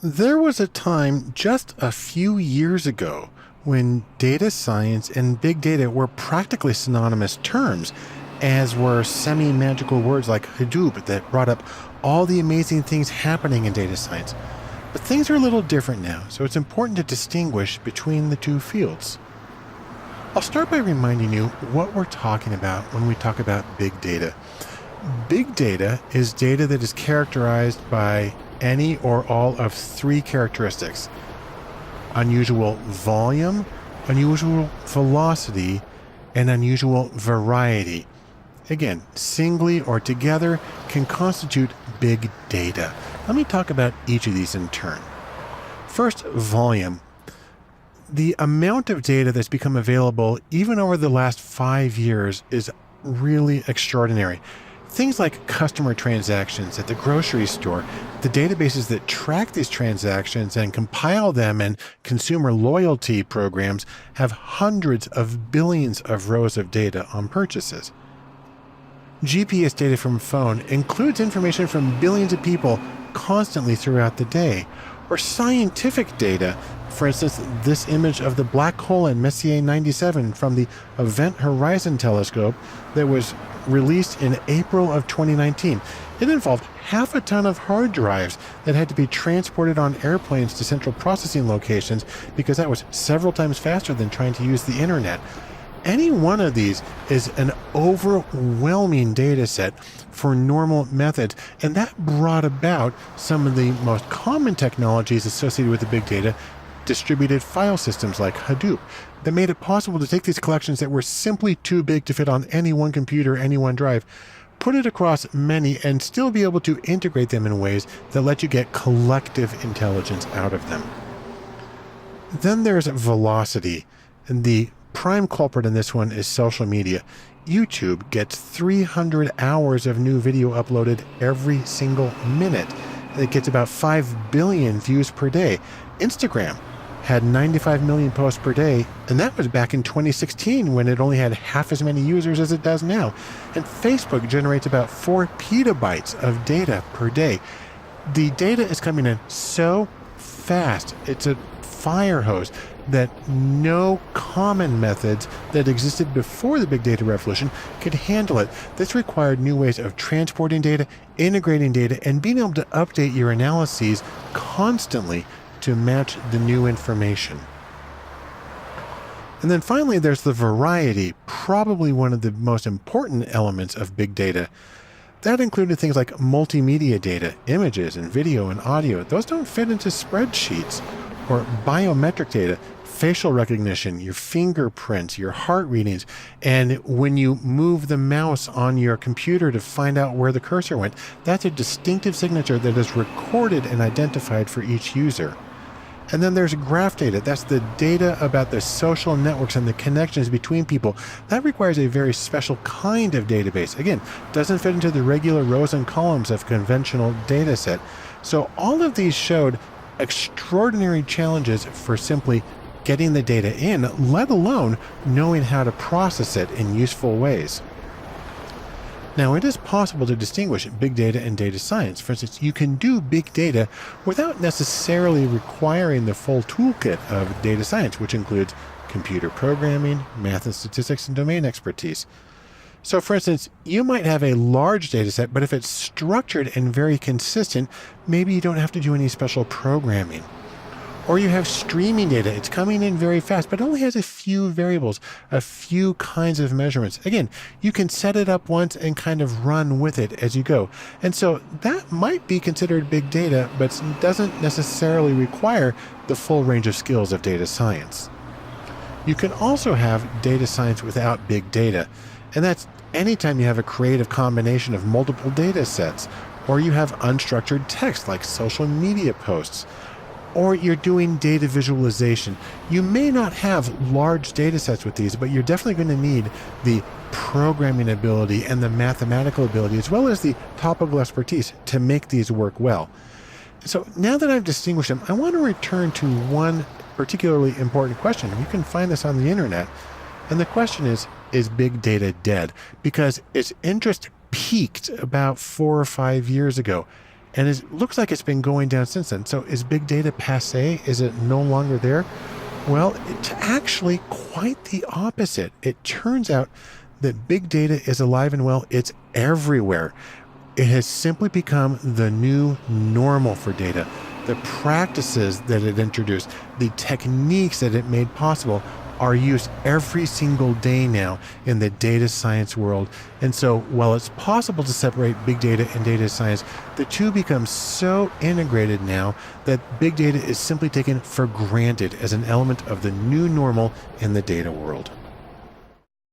There was a time just a few years ago when data science and big data were practically synonymous terms, as were semi magical words like Hadoop that brought up all the amazing things happening in data science. But things are a little different now, so it's important to distinguish between the two fields. I'll start by reminding you what we're talking about when we talk about big data. Big data is data that is characterized by any or all of three characteristics: unusual volume, unusual velocity, and unusual variety. Again, singly or together can constitute big data. Let me talk about each of these in turn. First, volume. The amount of data that's become available even over the last 5 years is really extraordinary. Things like customer transactions at the grocery store, the databases that track these transactions and compile them, and consumer loyalty programs have hundreds of billions of rows of data on purchases. GPS data from phone includes information from billions of people constantly throughout the day. Or scientific data, for instance, this image of the black hole in Messier 97 from the Event Horizon Telescope that was released in April of 2019. It involved half a ton of hard drives that had to be transported on airplanes to central processing locations because that was several times faster than trying to use the internet. Any one of these is an overwhelming data set for normal methods, and that brought about some of the most common technologies associated with the big data, distributed file systems like Hadoop, that made it possible to take these collections that were simply too big to fit on any one computer, any one drive, put it across many, and still be able to integrate them in ways that let you get collective intelligence out of them. Then there's velocity, and the prime culprit in this one is social media. YouTube gets 300 hours of new video uploaded every single minute. It gets about 5 billion views per day. Instagram had 95 million posts per day, and that was back in 2016 when it only had half as many users as it does now. And Facebook generates about 4 petabytes of data per day. The data is coming in so fast. It's a fire hose that no common methods that existed before the big data revolution could handle it. This required new ways of transporting data, integrating data, and being able to update your analyses constantly to match the new information. And then finally, there's the variety, probably one of the most important elements of big data. That included things like multimedia data, images and video and audio. Those don't fit into spreadsheets. Or biometric data, facial recognition, your fingerprints, your heart readings, and when you move the mouse on your computer to find out where the cursor went, that's a distinctive signature that is recorded and identified for each user. And then there's graph data. That's the data about the social networks and the connections between people. That requires a very special kind of database. Again, doesn't fit into the regular rows and columns of conventional data set. So all of these showed extraordinary challenges for simply getting the data in, let alone knowing how to process it in useful ways. Now, it is possible to distinguish big data and data science. For instance, you can do big data without necessarily requiring the full toolkit of data science, which includes computer programming, math and statistics, and domain expertise. So for instance, you might have a large data set, but if it's structured and very consistent, maybe you don't have to do any special programming. Or you have streaming data. It's coming in very fast, but only has a few variables, a few kinds of measurements. Again, you can set it up once and kind of run with it as you go. And so that might be considered big data, but doesn't necessarily require the full range of skills of data science. You can also have data science without big data. And that's anytime you have a creative combination of multiple data sets, or you have unstructured text like social media posts, or you're doing data visualization. You may not have large data sets with these, but you're definitely going to need the programming ability and the mathematical ability, as well as the topical expertise to make these work well. So now that I've distinguished them, I want to return to one particularly important question. You can find this on the internet. And the question is big data dead? Because its interest peaked about 4 or 5 years ago. And it looks like it's been going down since then. So is big data passe? Is it no longer there? Well, it's actually quite the opposite. It turns out that big data is alive and well. It's everywhere. It has simply become the new normal for data. The practices that it introduced, the techniques that it made possible are used every single day now in the data science world. And so while it's possible to separate big data and data science, the two become so integrated now that big data is simply taken for granted as an element of the new normal in the data world.